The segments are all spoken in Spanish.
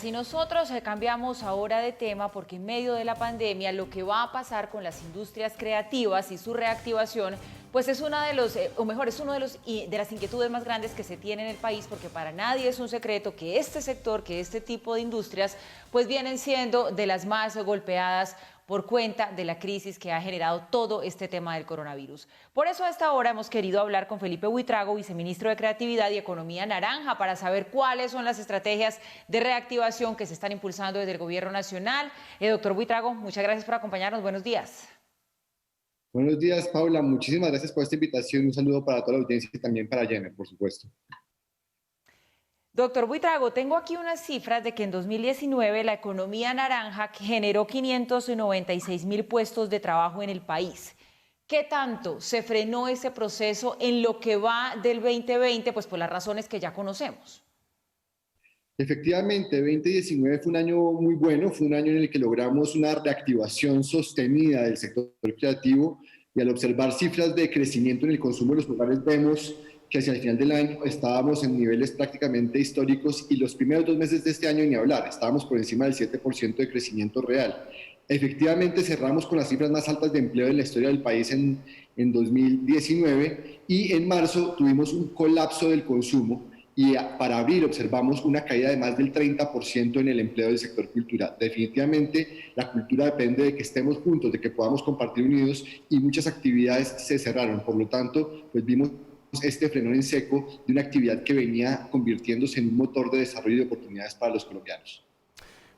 y nosotros cambiamos ahora de tema porque en medio de la pandemia lo que va a pasar con las industrias creativas y su reactivación, pues es una de los, o mejor, es uno de los de las inquietudes más grandes que se tiene en el país, porque para nadie es un secreto que este sector, que este tipo de industrias, pues vienen siendo de las más golpeadas por cuenta de la crisis que ha generado todo este tema del coronavirus. Por eso a esta hora hemos querido hablar con Felipe Buitrago, viceministro de Creatividad y Economía Naranja, para saber cuáles son las estrategias de reactivación que se están impulsando desde el gobierno nacional. Doctor Buitrago, muchas gracias por acompañarnos. Buenos días. Buenos días, Paula. Muchísimas gracias por esta invitación. Un saludo para toda la audiencia y también para Jenner, por supuesto. Doctor Buitrago, tengo aquí unas cifras de que en 2019 la economía naranja generó 596.000 puestos de trabajo en el país. ¿Qué tanto se frenó ese proceso en lo que va del 2020? Pues por las razones que ya conocemos. Efectivamente, 2019 fue un año muy bueno, fue un año en el que logramos una reactivación sostenida del sector creativo y al observar cifras de crecimiento en el consumo de los hogares vemos que hacia el final del año estábamos en niveles prácticamente históricos y los primeros 2 meses de este año ni hablar, estábamos por encima del 7% de crecimiento real. Efectivamente cerramos con las cifras más altas de empleo de la historia del país en 2019 y en marzo tuvimos un colapso del consumo y para abril observamos una caída de más del 30% en el empleo del sector cultural. Definitivamente la cultura depende de que estemos juntos, de que podamos compartir unidos y muchas actividades se cerraron. Por lo tanto, pues vimos este frenón en seco de una actividad que venía convirtiéndose en un motor de desarrollo y de oportunidades para los colombianos.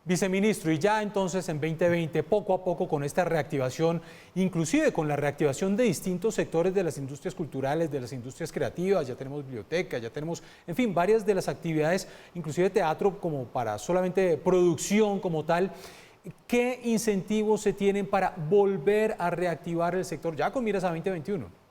Viceministro, y ya entonces en 2020, poco a poco con esta reactivación, inclusive con la reactivación de distintos sectores de las industrias culturales, de las industrias creativas, ya tenemos bibliotecas, ya tenemos, en fin, varias de las actividades, inclusive teatro como para solamente producción como tal. ¿Qué incentivos se tienen para volver a reactivar el sector ya con miras a 2021?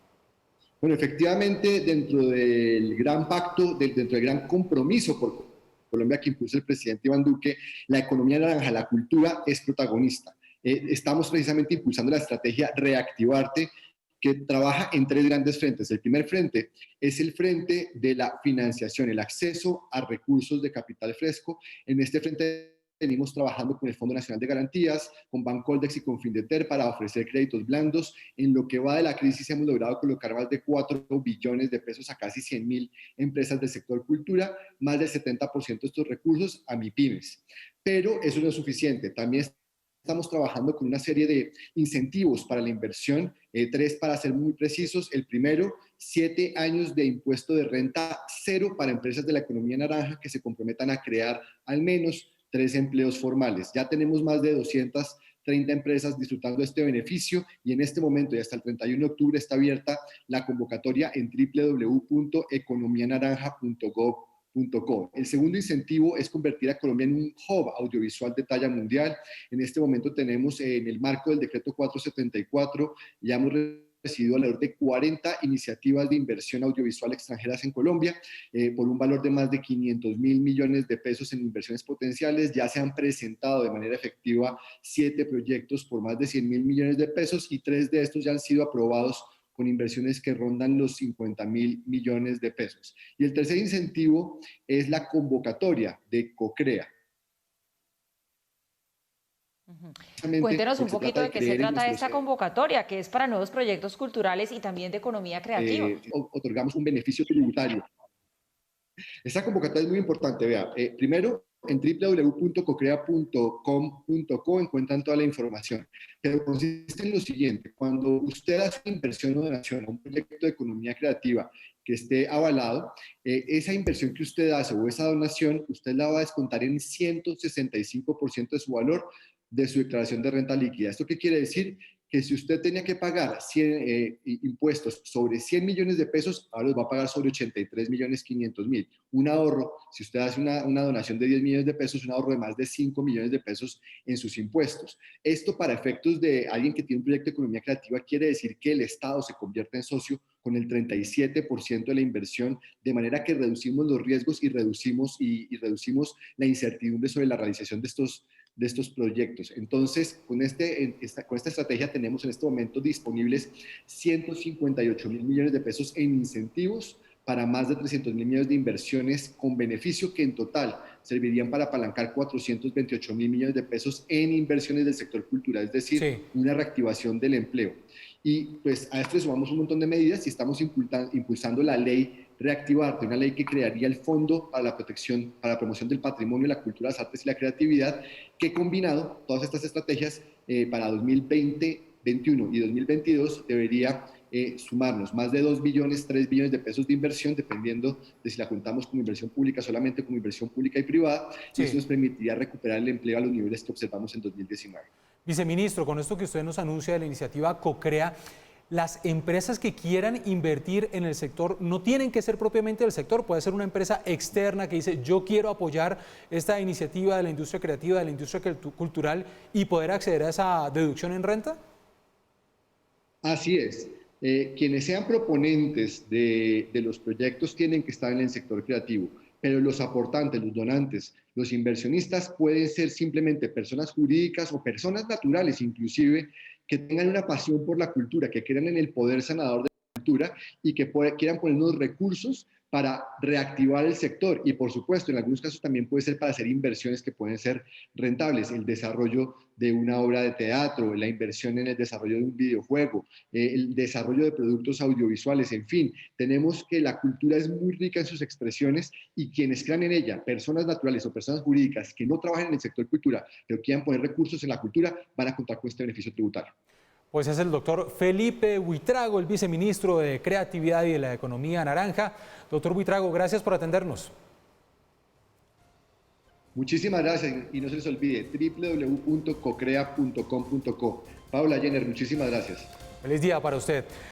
Bueno, efectivamente, dentro del gran pacto, dentro del gran compromiso por Colombia que impulsa el presidente Iván Duque, la economía naranja, la cultura es protagonista. Estamos precisamente impulsando la estrategia Reactivarte, que trabaja en 3 grandes frentes. El primer frente es el frente de la financiación, el acceso a recursos de capital fresco. En este frente venimos trabajando con el Fondo Nacional de Garantías, con Bancoldex y con Findeter para ofrecer créditos blandos. En lo que va de la crisis hemos logrado colocar más de 4 billones de pesos a casi 100.000 empresas del sector cultura, más del 70% de estos recursos a MIPYMES. Pero eso no es suficiente, también estamos trabajando con una serie de incentivos para la inversión, 3 para ser muy precisos. El primero, 7 años de impuesto de renta cero para empresas de la economía naranja que se comprometan a crear al menos 3 empleos formales. Ya tenemos más de 230 empresas disfrutando de este beneficio y en este momento y hasta el 31 de octubre está abierta la convocatoria en www.economianaranja.gov.co. El segundo incentivo es convertir a Colombia en un hub audiovisual de talla mundial. En este momento tenemos en el marco del decreto 474, ya hemos recibido alrededor de 40 iniciativas de inversión audiovisual extranjeras en Colombia, por un valor de más de 500.000 millones de pesos en inversiones potenciales. Ya se han presentado de manera efectiva 7 proyectos por más de 100.000 millones de pesos y 3 de estos ya han sido aprobados con inversiones que rondan los 50.000 millones de pesos. Y el tercer incentivo es la convocatoria de CoCrea. Cuéntenos un poquito de qué se trata esta convocatoria, que es para nuevos proyectos culturales y también de economía creativa. Otorgamos un beneficio tributario. Esta convocatoria es muy importante, vea. Primero, en www.cocrea.com.co encuentran toda la información, pero consiste en lo siguiente: cuando usted hace una inversión o donación a un proyecto de economía creativa que esté avalado, esa inversión que usted hace o esa donación, usted la va a descontar en 165% de su valor de su declaración de renta líquida. ¿Esto qué quiere decir? Que si usted tenía que pagar impuestos sobre 100 millones de pesos, ahora los va a pagar sobre 83.500.000. Un ahorro, si usted hace una donación de 10 millones de pesos, un ahorro de más de 5 millones de pesos en sus impuestos. Esto, para efectos de alguien que tiene un proyecto de economía creativa, quiere decir que el Estado se convierte en socio con el 37% de la inversión, de manera que reducimos los riesgos y reducimos la incertidumbre sobre la realización de estos proyectos. Entonces, con esta estrategia tenemos en este momento disponibles 158.000 millones de pesos en incentivos para más de 300.000 millones de inversiones con beneficio que en total servirían para apalancar 428.000 millones de pesos en inversiones del sector cultural, es decir, Sí. una reactivación del empleo. Y pues a esto le sumamos un montón de medidas y estamos impulsando la ley Reactivarte, una ley que crearía el Fondo para la Protección, para la Promoción del Patrimonio, la Cultura, las Artes y la Creatividad, que combinado todas estas estrategias para 2020, 2021 y 2022 debería sumarnos más de 2 billones, 3 billones de pesos de inversión, dependiendo de si la contamos como inversión pública, solamente como inversión pública y privada, Sí. y eso nos permitiría recuperar el empleo a los niveles que observamos en 2019. Viceministro, con esto que usted nos anuncia de la iniciativa CoCrea, las empresas que quieran invertir en el sector no tienen que ser propiamente del sector, puede ser una empresa externa que dice yo quiero apoyar esta iniciativa de la industria creativa, de la industria cultural y poder acceder a esa deducción en renta. Así es. Quienes sean proponentes de los proyectos tienen que estar en el sector creativo, pero los aportantes, los donantes, los inversionistas pueden ser simplemente personas jurídicas o personas naturales inclusive que tengan una pasión por la cultura, que crean en el poder sanador de la cultura y que quieran poner unos recursos para reactivar el sector y por supuesto en algunos casos también puede ser para hacer inversiones que pueden ser rentables, el desarrollo de una obra de teatro, la inversión en el desarrollo de un videojuego, el desarrollo de productos audiovisuales, en fin, tenemos que la cultura es muy rica en sus expresiones y quienes crean en ella, personas naturales o personas jurídicas que no trabajan en el sector cultura, pero quieran poner recursos en la cultura, van a contar con este beneficio tributario. Pues es el doctor Felipe Buitrago, el viceministro de Creatividad y de la Economía Naranja. Doctor Buitrago, gracias por atendernos. Muchísimas gracias y no se les olvide www.cocrea.com.co. Paula Jenner, muchísimas gracias. Feliz día para usted.